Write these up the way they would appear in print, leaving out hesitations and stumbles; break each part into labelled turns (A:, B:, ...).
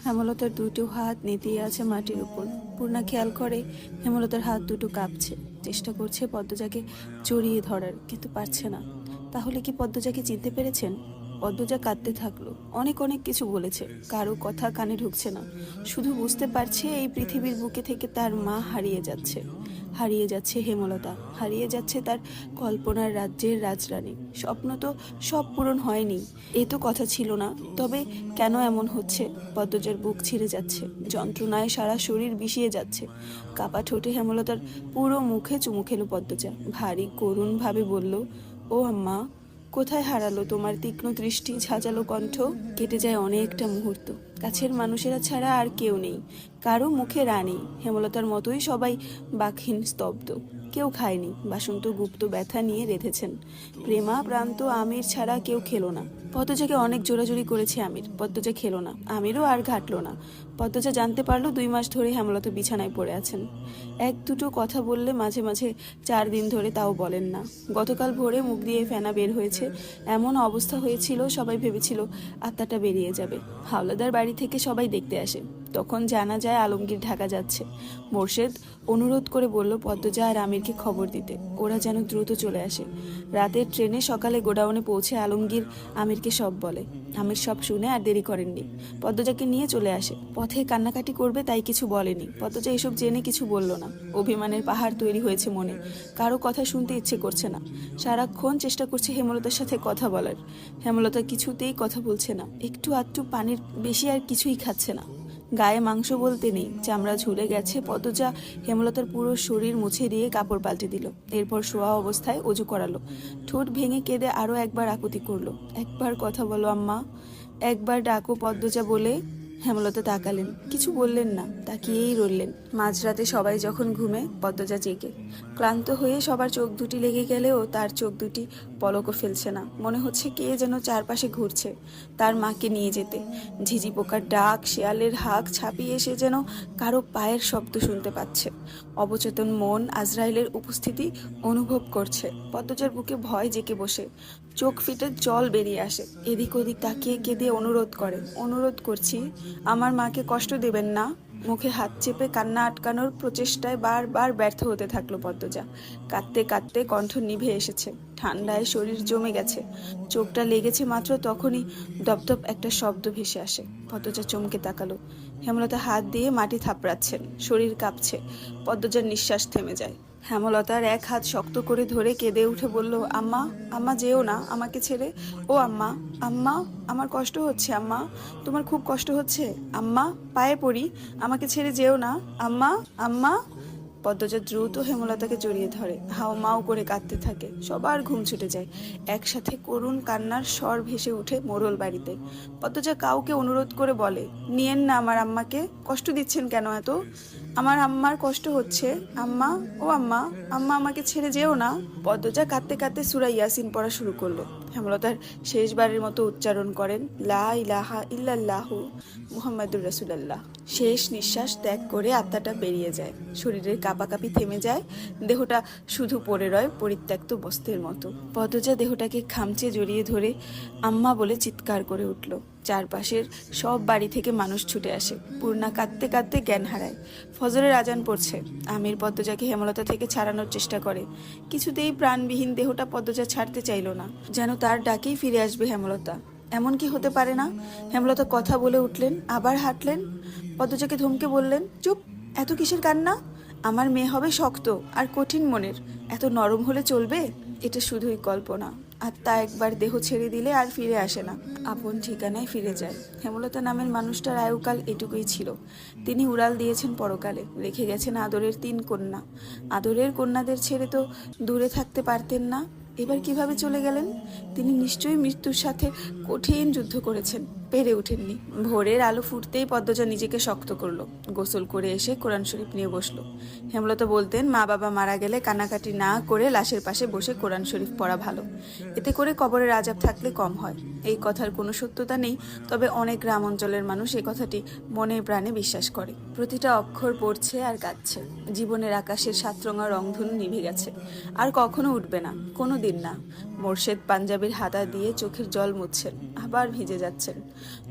A: হেমলতার দুটো হাত নেতিয়ে আছে মাটির উপর। পূর্ণা খেয়াল করে হেমলতার হাত দুটো কাঁপছে। চেষ্টা করছে পদ্মজাকে জড়িয়ে ধরার, কিন্তু পারছে না। তাহলে কি পদ্মজাকে চিনতে পেরেছেন? পদ্মজা কাঁদতে থাকলো। অনেক অনেক কিছু বলেছে, কারো কথা কানে ঢুকছে না। শুধু বুঝতে পারছে এই পৃথিবীর বুকে থেকে তার মা হারিয়ে যাচ্ছে। হারিয়ে যাচ্ছে হেমলতা, হারিয়ে যাচ্ছে তার কল্পনার রাজ্যের রাজরানী। স্বপ্ন তো সব পূরণ হয়নি, এ তো কথা ছিল না। তবে কেন এমন হচ্ছে? পদ্মজার বুক ছিঁড়ে যাচ্ছে, যন্ত্রণায় সারা শরীর বিষিয়ে যাচ্ছে। কাপা ঠোঁটে হেমলতার পুরো মুখে চুমু খেলো পদ্মজা। ভারী করুণ ভাবে বলল, ও আম্মা, কোথায় হারালো তোমার তীক্ষ্ণ দৃষ্টি, ঝাঁঝালো কণ্ঠ? কেটে যায় অনেকটা মুহূর্ত। কাছের মানুষেরা ছাড়া আর কেউ নেই, কারো মুখে রানী। হেমলতার মতোই সবাই বাকহীন, স্তব্ধ। কেউ খায়নি, বাসন্ত গুপ্ত ব্যথা নিয়ে রেঁধেছেন। প্রেমা প্রান্ত আমির ছাড়া কেউ খেলো না। পদ্মজাকে অনেক জোরাজুরি করেছে আমির, পদ্মজা খেলো না। আমিরও আর ঘাটলো না। পদ্মজা জানতে পারলো 2 মাস ধরে হেমলতা বিছানায় পড়ে আছেন। এক দুটো কথা বললে মাঝে মাঝে, 4 দিন ধরে তাও বলেন না। গতকাল ভোরে মুখ দিয়ে ফেনা বের হয়েছে। এমন অবস্থা হয়েছিল সবাই ভেবেছিল আত্মাটা বেরিয়ে যাবে। হাওলাদার বাড়ি থেকে সবাই দেখতে আসে। তখন জানা যায় আলমগীর ঢাকা যাচ্ছে। মোর্শেদ অনুরোধ করে বলল পদ্মজা আর আমিরকে খবর দিতে, ওরা যেন দ্রুত চলে আসে। রাতের ট্রেনে সকালে গোডাউনে পৌঁছে আলমগীর আমিরকে সব বলে। আমির সব শুনে আর দেরি করেননি, পদ্মজাকে নিয়ে চলে আসে। পথে কান্নাকাটি করবে তাই কিছু বলেনি। পদ্মজা এসব জেনে কিছু বলল না। অভিমানের পাহাড় তৈরি হয়েছে মনে, কারো কথা শুনতে ইচ্ছে করছে না। সারাক্ষণ চেষ্টা করছে হেমলতার সাথে কথা বলার। হেমলতা কিছুতেই কথা বলছে না, একটু আধটু পানির বেশি আর কিছুই খাচ্ছে না। গায়ে মাংস বলতে নেই, চামড়া ঝুলে গেছে। পদ্মজা হেমলতার পুরো শরীর মুছে দিয়ে কাপড় পাল্টে দিল। এরপর শোয়া অবস্থায় অজু করালো। ঠোঁট ভেঙে কেঁদে আরো একবার আকুতি করলো, একবার কথা বলো আম্মা, একবার ডাকো পদ্মজা বলে। হেমলতা তাকালেন, কিছু বললেন না, তাকিয়েই রইলেন। মাঝরাতে সবাই যখন ঘুমে, পদ্মজা জেগে। ক্লান্ত হয়ে সবার চোখ দুটি লেগে গেলেও তার চোখ দুটি পলকও ফেলছে না। মনে হচ্ছে কে যেন চারপাশে ঘুরছে তার মাকে নিয়ে যেতে। ঝিঝি পোকার ডাক, শেয়ালের হাঁক ছাপিয়ে সে যেন কারো পায়ের শব্দ শুনতে পাচ্ছে। অবচেতন মন আজরাইলের উপস্থিতি অনুভব করছে। পদ্মজার বুকে ভয় জেঁকে বসে, চোখ ফিটে জল বেরিয়ে আসে। এদিক ওদিক তাকিয়ে কেঁদে অনুরোধ করে, অনুরোধ করছি, আমার মাকে কষ্ট দেবেন না। মুখে হাত চেপে কান্না আটকানোর প্রচেষ্টায় বারবার ব্যর্থ হতে থাকলো পদ্মজা। কাঁদতে কাঁদতে কণ্ঠ নিভে এসেছে, ঠান্ডায় শরীর জমে গেছে। চোখটা লেগেছে মাত্র তখনই দপদপ একটা শব্দ ভেসে আসে। পদ্মজা চমকে তাকালো। হেমলতা হাত দিয়ে মাটি থাপড়াচ্ছেন, শরীর কাঁপছে। পদ্মজার নিঃশ্বাস থেমে যায়। হেমলতার এক হাত শক্ত করে ধরে কেঁদে উঠে বলল, আম্মা, আম্মা যেও না আমাকে ছেড়ে। ও আম্মা, আম্মা, আমার কষ্ট হচ্ছে আম্মা, তোমার খুব কষ্ট হচ্ছে আম্মা, পায়ে পড়ি, আমাকে ছেড়ে যেও না আম্মা, আম্মা। পদ্মজা দ্রুত হেমলতাকে জড়িয়ে ধরে, হাউমাউ করে কাঁদতে থাকে। সবার ঘুম ছুটে যায়। একসাথে করুণ কান্নার স্বর ভেসে উঠে মোড়ল বাড়িতে। পদ্মজা কাউকে অনুরোধ করে বলে, নিয়েন না আমার আম্মাকে, কষ্ট দিচ্ছেন কেন এত? আমার আম্মার কষ্ট হচ্ছে আম্মা, ও আম্মা, আম্মা আমাকে ছেড়ে যেও না। পদ্মজা কাঁদতে কাঁদতে সূরা ইয়াসিন পড়া শুরু করলো। হেমলতার শেষবারের মতো উচ্চারণ করেন, লা ইলাহা ইল্লাল্লাহু মুহাম্মাদুর রাসূলুল্লাহ। শেষ নিঃশ্বাস ত্যাগ করে আত্মাটা বেরিয়ে যায়। শরীরের কাঁপাকাঁপি থেমে যায়। দেহটা শুধু পড়ে রয় পরিত্যক্ত বস্তুর মতো। পদ্মজা দেহটাকে খামচে জড়িয়ে ধরে আম্মা বলে চিৎকার করে উঠল। চারপাশের সব বাড়ি থেকে মানুষ ছুটে আসে। পূর্ণা কাঁদতে কাঁদতে জ্ঞান হারায়। ফজরের আজান পড়ছে। আমির পদ্মজাকে হেমলতা থেকে ছাড়ানোর চেষ্টা করে। কিছুতেই প্রাণবিহীন দেহটা পদ্মজা ছাড়তে চাইল না, যেন তার ডাকেই ফিরে আসবে হেমলতা। এমন কি হতে পারে না? হেমলতা কথা বলে উঠলেন, আবার হাঁটলেন। পদ্মজাকে ধমকে বললেন, চুপ, এত কিসের কান্না? আমার মেয়ে হবে শক্ত আর কঠিন মনের, এত নরম হলে চলবে? এটা শুধুই কল্পনা। আত্মা একবার দেহ ছেড়ে দিলে আর ফিরে আসে না, আপন ঠিকানায় ফিরে যায়। হেমলতা নামের মানুষটার আয়ুকাল এটুকুই ছিল। তিনি উড়াল দিয়েছেন পরকালে, রেখে গেছেন আদরের 3 কন্যা। আদরের কন্যাদের ছেড়ে তো দূরে থাকতে পারতেন না। এবার কিভাবে চলে গেলেন? তিনি নিশ্চয়ই মৃত্যুর সাথে কঠিন যুদ্ধ করেছেন, পেরে ওঠেননি। ভোরের আলো ফুটতেই পদ্মজা নিজেকে শক্ত করলো। গোসল করে এসে কোরআন শরীফ নিয়ে বসলো। হেমলতা বলতেন, মা বাবা মারা গেলে কান্নাকাটি না করে লাশের পাশে বসে কোরআন শরীফ পড়া ভালো। এতে করে কবরের আযাব থাকলে কম হয়। এই কথার কোনো সত্যতা নেই, তবে অনেক গ্রাম অঞ্চলের মানুষ এই কথাটি মনে প্রাণে বিশ্বাস করে। প্রতিটা অক্ষর পড়ছে আর কাঁদছে। জীবনের আকাশের 7 রঙা রংধনু নিভে গেছে, আর কখনো উঠবে না, কোনো দিন না। মোর্শেদ পাঞ্জাবির হাতা দিয়ে চোখের জল মুছছেন, আবার ভিজে যাচ্ছেন।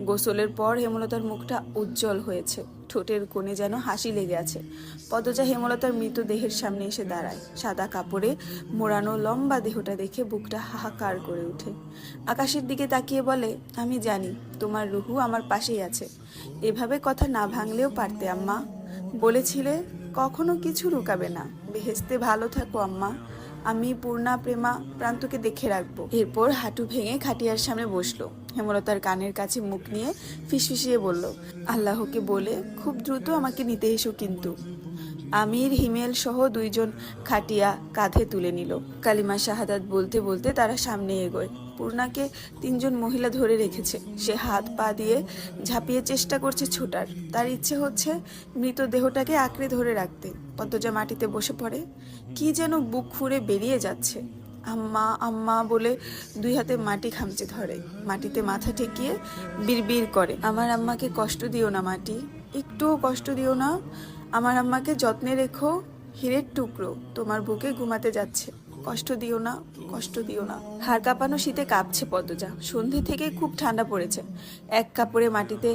A: গোসলের পর হেমলতার মুখটা উজ্জ্বল হয়েছে, ঠোঁটের কোণে যেন হাসি লেগে আছে। পদ্মজা হেমলতার মৃতদেহের সামনে এসে দাঁড়ায়। সাদা কাপড়ে মোড়ানো লম্বা দেহটা দেখে বুকটা হাহাকার করে ওঠে। আকাশের দিকে তাকিয়ে বলে, আমি জানি তোমার রুহু আমার পাশেই আছে। এভাবে কথা না ভাঙলেও পারতে আম্মা। বলেছিলে কখনো কিছু লুকাবে না, বেহেশতে ভালো থাকো আম্মা। আমি পূর্ণা, প্রেমা, প্রান্তকে দেখে রাখবো। এরপর হাঁটু ভেঙে খাটিয়ার সামনে বসলো। হেমলতার কানের কাছে মুখ নিয়ে ফিসফিসিয়ে বলল, আল্লাহকে বলে খুব দ্রুত আমাকে নিতে এসো কিন্তু। আমির, হিমেল সহ 2 জন খাটিয়া কাঁধে তুলে নিল। কালিমা শাহাদাত বলতে বলতে তারা সামনে এগোয়। পূর্ণাকে 3 জন মহিলা ধরে রেখেছে। সে হাত পা দিয়ে ঝাঁপিয়ে চেষ্টা করছে ছোটার। তার ইচ্ছে হচ্ছে মৃতদেহটাকে আঁকড়ে ধরে রাখতে। পদ্মজা মাটিতে বসে পড়ে। কি যেন বুক ফুঁড়ে বেরিয়ে যাচ্ছে। আম্মা আম্মা বলে 2 হাতে মাটি খামচে ধরে। মাটিতে মাথা ঠেকিয়ে বিড়বিড় করে, আমার আম্মাকে কষ্ট দিও না মাটি, একটুও কষ্ট দিও না। আমার আম্মাকে যত্নে রেখো, হীরের টুকরো তোমার বুকে ঘুমাতে যাচ্ছে, কষ্ট দিও না, কষ্ট দিও না। হাড় কাঁপানো শীতে কাঁপছে পদ্মজা। সন্ধে থেকে খুব ঠান্ডা পড়েছে। এক কাপড়ে মাটিতে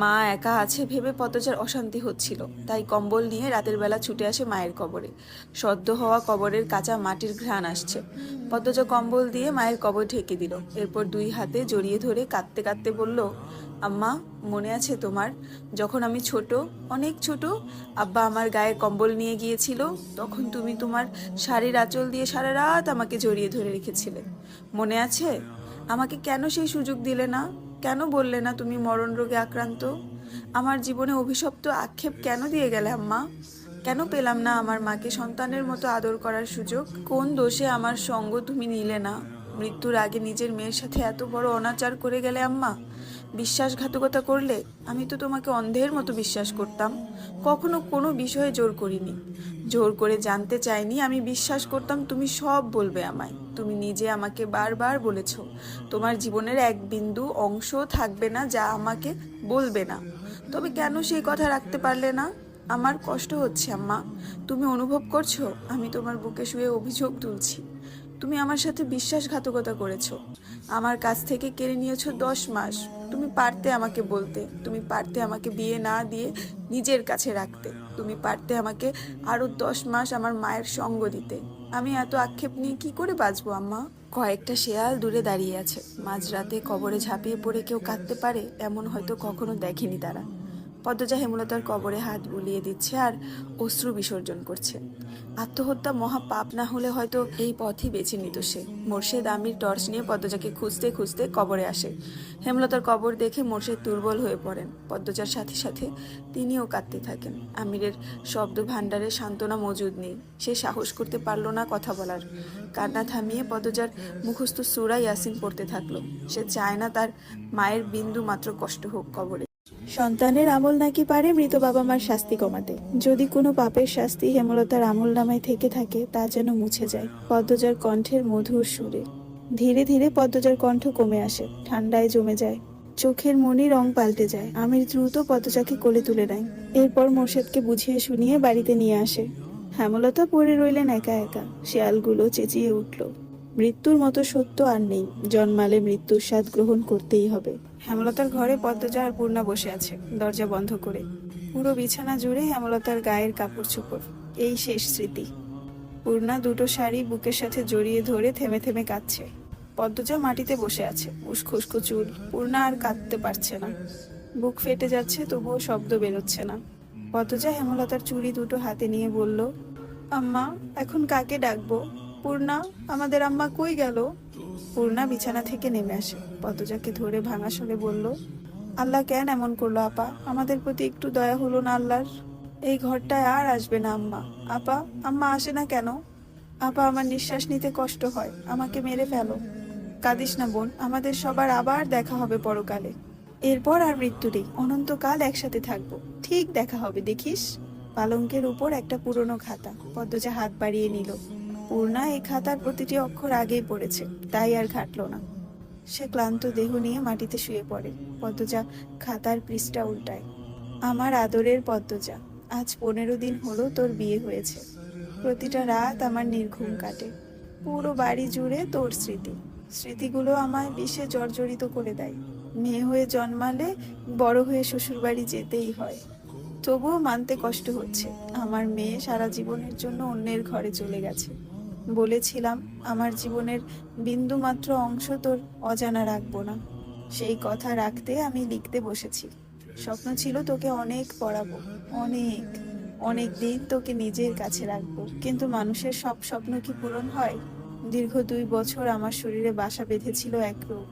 A: মা একা আছে ভেবে পদ্মজার অশান্তি হচ্ছিল। তাই কম্বল নিয়ে রাতের বেলা ছুটে আসে মায়ের কবরে। সদ্য হওয়া কবরের কাঁচা মাটির ঘ্রাণ আসছে। পদ্মজা কম্বল দিয়ে মায়ের কবর ঢেকে দিল। এরপর 2 হাতে জড়িয়ে ধরে কাঁদতে কাঁদতে বলল, আম্মা মনে আছে তোমার, যখন আমি ছোট, অনেক ছোট, আব্বা আমার গায়ে কম্বল নিয়ে গিয়েছিল, তখন তুমি তোমার শাড়ির আঁচল দিয়ে সারা রাত আমাকে জড়িয়ে ধরে রেখেছিলে। মনে আছে? আমাকে কেন সেই সুযোগ দিলে না? কেন বললে না তুমি মরণ রোগে আক্রান্ত? আমার জীবনে অভিশপ্ত আক্ষেপ কেন দিয়ে গেলে আম্মা? কেন পেলাম না আমার মাকে সন্তানের মতো আদর করার সুযোগ? কোন দোষে আমার সঙ্গ তুমি নিলে না? মৃত্যুর আগে নিজের মেয়ের সাথে এত বড় অনাচার করে গেলে আম্মা। বিশ্বাসঘাতকতা করলে। আমি তো তোমাকে অন্ধের মতো বিশ্বাস করতাম, কখনো কোনো বিষয়ে জোর করিনি, জোর করে জানতে চাইনি। আমি বিশ্বাস করতাম তুমি সব বলবে আমায়। তুমি নিজে আমাকে বারবার বলেছ তোমার জীবনের এক বিন্দু অংশ থাকবে না যা আমাকে বলবে না। তবে কেন সেই কথা রাখতে পারলে না? আমার কষ্ট হচ্ছে আম্মা। তুমি অনুভব করছো আমি তোমার বুকে শুয়ে অভিযোগ তুলছি? তুমি আমার সাথে বিশ্বাসঘাতকতা করেছো, আমার কাছ থেকে কেড়ে নিয়েছো 10 মাস। তুমি পারতে আমাকে বলতে, তুমি পারতে আমাকে বিয়ে না দিয়ে নিজের কাছে রাখতে, তুমি পারতে আমাকে আরো 10 মাস আমার মায়ের সঙ্গ দিতে। আমি এত আক্ষেপ নিয়ে কি করে বাঁচবো আম্মা? কয়েকটা শেয়াল দূরে দাঁড়িয়ে আছে। মাঝরাতে কবরে ঝাঁপিয়ে পড়ে কেউ কাঁদতে পারে এমন হয়তো কখনো দেখেনি তারা। পদ্মজা হেমলতার কবরে হাত বুলিয়ে দিচ্ছে আর অশ্রু বিসর্জন করছে। আত্মহত্যা মহা পাপ না হলে হয়তো এই পথই বেছে নিত সে। মোর্শেদ আমির টর্চ নিয়ে পদ্মজাকে খুঁজতে খুঁজতে কবরে আসে। হেমলতার কবর দেখে মোর্শেদ দুর্বল হয়ে পড়েন। পদ্মজার সাথে সাথে তিনিও কাঁদতে থাকেন। আমিরের শব্দ ভাণ্ডারে সান্ত্বনা মজুদ নেই। সে সাহস করতে পারল না কথা বলার। কান্না থামিয়ে পদ্মজার মুখস্থ সূরা ইয়াসিন পড়তে থাকলো। সে চায় না তার মায়ের বিন্দু মাত্র কষ্ট হোক কবরে। সন্তানের আমল নাকি পারে মৃত বাবা মার শাস্তি কমাতে। যদি কোনো পাপের শাস্তি হেমলতার আমল নামায় থেকে থাকে তা যেন মুছে যায় পদ্মজার কণ্ঠের মধুর সুরে। ধীরে ধীরে পদ্মজার কণ্ঠ কমে আসে, ঠান্ডায় জমে যায়, চোখের মনি রং পাল্টে যায়। আমির দ্রুত পদ্মজাকে কোলে তুলে নেয়। এরপর মোর্শেদকে বুঝিয়ে শুনিয়ে বাড়িতে নিয়ে আসে। হেমলতা পড়ে রইলেন একা একা। শেয়ালগুলো চেঁচিয়ে উঠল, মৃত্যুর মতো সত্য আর নেই, জন্মালে মৃত্যুর স্বাদ গ্রহণ করতেই হবে। হেমলতার ঘরে পদ্মজা আর পূর্ণা বসে আছে, দরজা বন্ধ করে। পুরো বিছানা জুড়ে হেমলতার গায়ের কাপড় চোপড়। এই শেষ স্মৃতি। পূর্ণা 2টো শাড়ি বুকের সাথে জড়িয়ে ধরে থেমে থেমে কাঁদছে। পদ্মজা মাটিতে বসে আছে, উস্কো চুল। পূর্ণা আর কাঁদতে পারছে না, বুক ফেটে যাচ্ছে, তবুও শব্দ বেরোচ্ছে না। পদ্মজা হেমলতার চুড়ি 2টো হাতে নিয়ে বলল, আম্মা এখন কাকে ডাকবো? পূর্ণা, আমাদের আম্মা কই গেল? পূর্ণা বিছানা থেকে নেমে আসে, পদ্মজাকে ধরে ভাঙা স্বরে বলল, আল্লাহ কেন এমন করলো আপা? আমাদের প্রতি একটু দয়া হলো না আল্লাহর? এই ঘরটায় আর আসবে না আম্মা। আপা, আম্মা আসে না কেন? আপা, আমার নিঃশ্বাস নিতে কষ্ট হয়, আমাকে মেরে ফেলো। কাঁদিস না বোন, আমাদের সবার আবার দেখা হবে পরকালে। এরপর আর মৃত্যু নেই, অনন্তকাল একসাথে থাকবো, ঠিক দেখা হবে দেখিস। পালঙ্কের উপর একটা পুরনো খাতা। পদ্মজা হাত বাড়িয়ে নিল। পূর্ণা এই খাতার প্রতিটি অক্ষর আগেই পড়েছে, তাই আর ঘাটল না। সে ক্লান্ত দেহ নিয়ে মাটিতে শুয়ে পড়ে। পদ্মজা খাতার পৃষ্ঠা উল্টায়। আমার আদরের পদ্মজা, আজ 15 দিন হলো তোর বিয়ে হয়েছে। প্রতিটা রাত আমার নির্ঘুম কাটে। পুরো বাড়ি জুড়ে তোর স্মৃতি। স্মৃতিগুলো আমায় বিষে জর্জরিত করে দেয়। মেয়ে হয়ে জন্মালে বড় হয়ে শ্বশুরবাড়ি যেতেই হয়। তবুও মানতে কষ্ট হচ্ছে, আমার মেয়ে সারা জীবনের জন্য অন্যের ঘরে চলে গেছে। বলেছিলাম আমার জীবনের বিন্দু মাত্র অংশ তোর অজানা রাখবো না। সেই কথা রাখতে আমি লিখতে বসেছি। স্বপ্ন ছিল তোকে অনেক পড়াবো, অনেক অনেক দিন তোকে নিজের কাছে রাখবো। কিন্তু মানুষের সব স্বপ্ন কি পূরণ হয়? দীর্ঘ 2 বছর আমার শরীরে বাসা বেঁধেছিল এক রোগ।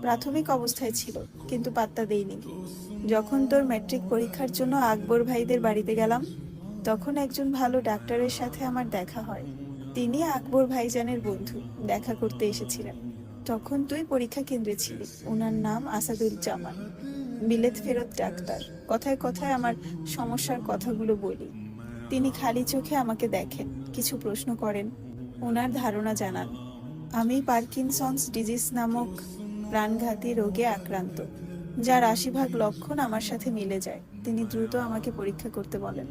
A: প্রাথমিক অবস্থায় ছিল, কিন্তু পাত্তা দেইনি। যখন তোর ম্যাট্রিক পরীক্ষার জন্য আকবর ভাইদের বাড়িতে গেলাম, তখন একজন ভালো ডাক্তারের সাথে আমার দেখা হয়। তিনি আকবর ভাইজানের বন্ধু, দেখা করতে এসেছিলেন। তখন তুই পরীক্ষা কেন্দ্রে ছিলি। ওনার নাম আসাদুজ্জামান, বিলেত ফেরত ডাক্তার। কথায় কথায় আমার সমস্যার কথাগুলো বলি। তিনি খালি চোখে আমাকে দেখেন, কিছু প্রশ্ন করেন, ওনার ধারণা জানান আমি পার্কিনসন্স ডিজিজ নামক প্রাণঘাতী রোগে আক্রান্ত, যার 80 ভাগ লক্ষণ আমার সাথে মিলে যায়। তিনি দ্রুত আমাকে পরীক্ষা করতে বলেন।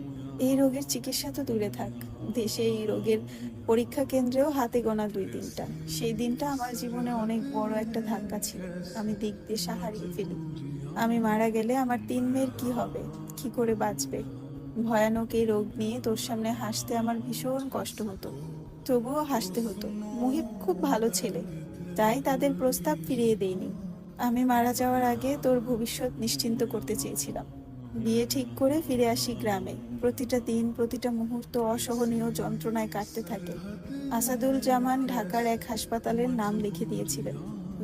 A: এই রোগের চিকিৎসা তো দূরে থাক, দেশে এই রোগের পরীক্ষা কেন্দ্রেও হাতে গোনা 2-3টা। সেই দিনটা আমার জীবনে অনেক বড় একটা ধাক্কা ছিল। আমি দিক দিশা হারিয়ে ফেলি। আমি মারা গেলে আমার 3 মেয়ের কি হবে, কি করে বাঁচবে? ভয়ানক এই রোগ নিয়ে তোর সামনে হাসতে আমার ভীষণ কষ্ট হতো, তবুও হাসতে হতো। মুহিব খুব ভালো ছেলে, তাই তাদের প্রস্তাব ফিরিয়ে দেইনি। আমি মারা যাওয়ার আগে তোর ভবিষ্যৎ নিশ্চিন্ত করতে চেয়েছিলাম। বিয়ে ঠিক করে ফিরে আসি গ্রামে। প্রতিটা দিন, প্রতিটা মুহূর্ত অসহনীয় যন্ত্রণায় কাটতে থাকে। আসাদুল জামান ঢাকার এক হাসপাতালের নাম লিখে দিয়েছিলেন,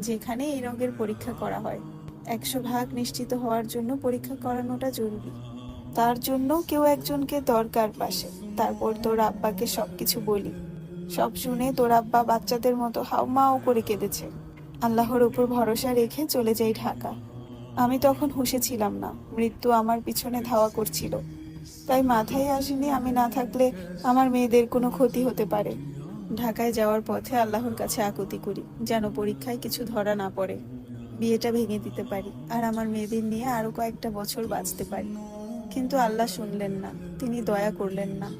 A: যেখানে এই রোগের পরীক্ষা করা হয়। 100 ভাগ নিশ্চিত হওয়ার জন্য পরীক্ষা করানোটা জরুরি। তার জন্য কেউ একজনকে দরকার পাশে। তারপর তোর আব্বাকে সবকিছু বলি। সব শুনে তোর আব্বা বাচ্চাদের মতো হাউমাউ করে কেঁদেছে। আল্লাহর উপর ভরসা রেখে চলে যাই ঢাকা। আমি তখন হুঁশে ছিলাম না, মৃত্যু আমার পিছনে ধাওয়া করছিল। তাই মাথায় আসেনি আমি না থাকলে আমার মেয়েদের কোনো ক্ষতি হতে পারে। ঢাকায় যাওয়ার পথে আল্লাহর কাছে আকুতি করি, যেন পরীক্ষায় কিছু ধরা না পড়ে, বিয়েটা ভেঙে দিতে পারি, আর আমার মেয়েদের নিয়ে আরো কয়েকটা বছর বাঁচতে পারি। কিন্তু আল্লাহ শুনলেন না, তিনি দয়া করলেন না।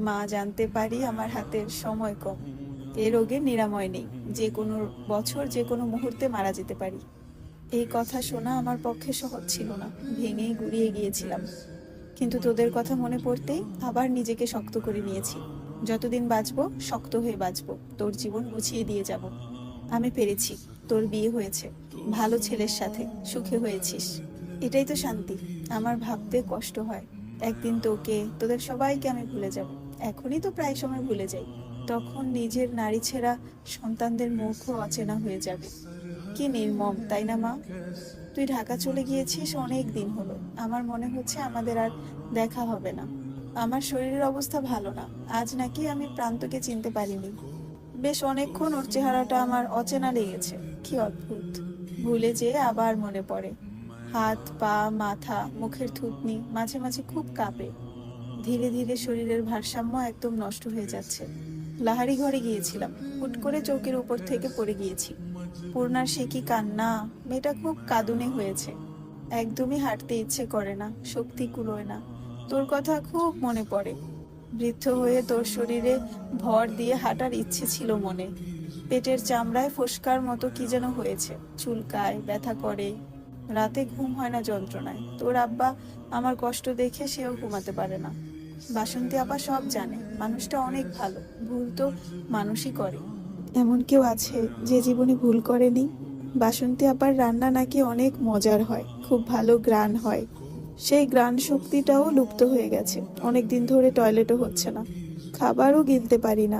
A: মা জানতে পারি আমার হাতের সময় কম, এ রোগের নিরাময় নেই, যে কোনো বছর যে কোনো মুহূর্তে মারা যেতে পারি। এই কথা শোনা আমার পক্ষে সহজ ছিল না, ভেঙেই গুড়িয়ে গিয়েছিলাম। কিন্তু তোদের কথা মনে পড়তেই আবার নিজেকে শক্ত করে নিয়েছি। যতদিন বাঁচবো শক্ত হয়ে বাঁচবো, তোর জীবন গুছিয়ে দিয়ে যাব। আমি পেরেছি, তোর বিয়ে হয়েছে ভালো ছেলের সাথে, সুখে হয়েছিস, এটাই তো শান্তি। আমার ভাবতে কষ্ট হয়, একদিন তোকে, তোদের সবাইকে আমি ভুলে যাব। এখনই তো প্রায় সময় ভুলে যাই, তখন নিজের নারী ছেঁড়া সন্তানদের মুখও অচেনা হয়ে যাবে। কি নির্মম, তাই না মা? তুই ঢাকা চলে গিয়েছিস অনেক দিন হলো। আমার মনে হচ্ছে আমাদের আর দেখা হবে না। আমার শরীরের অবস্থা ভালো না, আজ নাকি আমি প্রান্তকে চিনতে পারিনি। বেশ অনেকক্ষণ ওর চেহারাটা আমার অচেনা লেগেছে। কি অদ্ভুত, ভুলে যেয়ে আবার মনে পড়ে। হাত, পা, মাথা, মুখের থুতনি মাঝে মাঝে খুব কাঁপে। ধীরে ধীরে শরীরের ভারসাম্য একদম নষ্ট হয়ে যাচ্ছে। লাহারি ঘরে গিয়েছিলাম, হুট করে চৌকির উপর থেকে পড়ে গিয়েছি। পূর্ণার সে কি কান্না, মেয়েটা খুব কাঁদুনে হয়েছে। একদমই হাঁটতে ইচ্ছে করে না, শক্তি কুলোয় না। তোর কথা খুব মনে পড়ে। বৃদ্ধ হয়ে তোর শরীরে ভর দিয়ে হাঁটার ইচ্ছে ছিল মনে। পেটের চামড়ায় ফোসকার মতো কি যেন হয়েছে, চুলকায়, ব্যথা করে। রাতে ঘুম হয় না যন্ত্রণায়। তোর আব্বা আমার কষ্ট দেখে সেও ঘুমাতে পারে না। বাসন্তী আপা সব জানে, মানুষটা অনেক ভালো, ভুল তো মানুষই করে। এমন কেউ আছে যে জীবনে ভুল করেনি? বাসন্তী আপার রান্না নাকি অনেক মজার হয়, খুব ভালো গ্রান হয়। সেই গ্রান শক্তিটাও লুপ্ত হয়ে গেছে, অনেক দিন ধরে টয়লেটও হচ্ছে না, খাবারও গিলতে পারি না।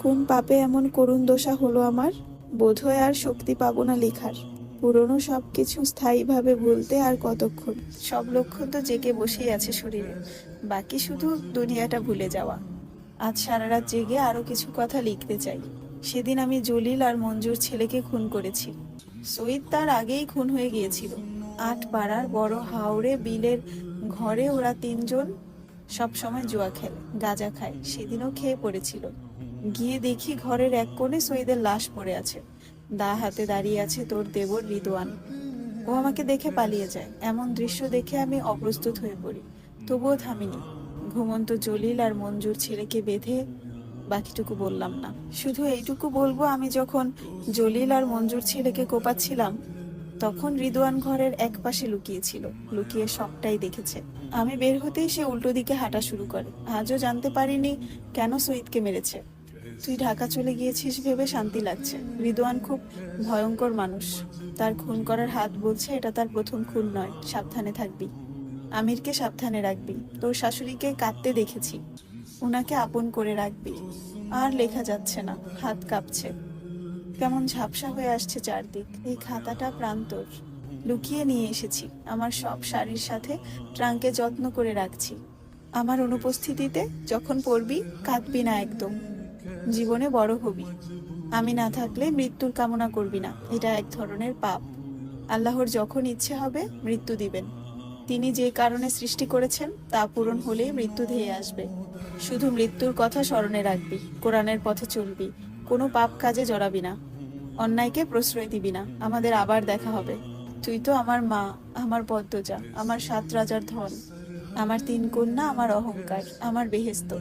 A: কোন পাপে এমন করুণ দশা হলো আমার? বোধহয় আর শক্তি পাবো না লেখার। পুরনো সবকিছু স্থায়ীভাবে ভুলতে আর কতক্ষণ? সব লক্ষণ তো জেগে বসেই আছে শরীরে, বাকি শুধু দুনিয়াটা ভুলে যাওয়া। আজ সারা রাত জেগে আরো কিছু কথা লিখতে চাই। সেদিন আমি জলিল আর মঞ্জুর ছেলেকে খুন করেছি। সঈদ তার আগেই খুন হয়ে গিয়েছিল। 8 পাড়ার বড় হাওড়ে বিলের ঘরে ওরা 3জন সব সময় জুয়া খেলে, গাঁজা খায়। সেদিনও খেয়ে পড়েছিল। গিয়ে দেখি ঘরের এক কোণে সঈদের লাশ পড়ে আছে। দা হাতে দাঁড়িয়ে আছে তোর দেবর রিদওয়ান। ও আমাকে দেখে পালিয়ে যায়। এমন দৃশ্য দেখে আমি অপ্রস্তুত হয়ে পড়ি, তবুও থামিনি। ঘুমন্ত জলিল আর মঞ্জুর ছেলেকে বেঁধে বাকিটুকু বললাম না। শুধু এইটুকু বলবো, আমি যখন জলিল আর মঞ্জুর ছেলেকে কোপাচ্ছিলাম তখন রিদওয়ান ঘরের একপাশে লুকিয়েছিল, লুকিয়ে সবটাই দেখেছে। আমি বের হতেই সে উল্টো দিকে হাঁটা শুরু করে। আজও জানতে পারিনি কেন সঈদকে মেরেছে। তুই ঢাকা চলে গিয়েছিস ভেবে শান্তি লাগছে। রিদওয়ান খুব ভয়ঙ্কর মানুষ। তার খুন করার হাত বলছে এটা তার প্রথম খুন নয়, সাবধানে থাকবি। আমিরকে সাবধানে রাখবি। তোর শাশুড়িকে কাঁদতে দেখেছি, ওনাকে আপন করে রাখবি। আর লেখা যাচ্ছে না, হাত কাঁপছে, কেমন ঝাপসা হয়ে আসছে চারদিক। এই খাতাটা প্রান্তর, লুকিয়ে নিয়ে এসেছি। আমার সব শাড়ির সাথে ট্রাঙ্কে যত্ন করে রাখছি। আমার অনুপস্থিতিতে যখন পড়বি কাঁদবি না একদম। জীবনে বড় হবি। আমি না থাকলে মৃত্যুর কামনা করবি না, এটা এক ধরনের পাপ। আল্লাহর যখন ইচ্ছে হবে মৃত্যু দিবেন। তিনি যে কারণে সৃষ্টি করেছেন তা পূরণ হলেই মৃত্যু ধেয়ে আসবে। শুধু মৃত্যুর কথা স্মরণে রাখবি, কোরআনের পথে চলবি, কোনো পাপ কাজে জড়াবি না, অন্যায়কে প্রশ্রয় দিবি না। আমাদের আবার দেখা হবে। তুই তো আমার মা, আমার পদ্মজা, আমার 7 রাজার ধন, আমার 3 কন্যা, আমার অহংকার, আমার বেহেস্ত।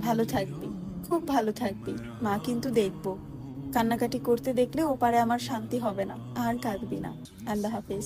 A: ভালো থাকবি, খুব ভালো থাকবি। মা কিন্তু দেখবো, কান্নাকাটি করতে দেখলে ওপারে আমার শান্তি হবে না। আর কাঁদবি না। আল্লাহ হাফেজ।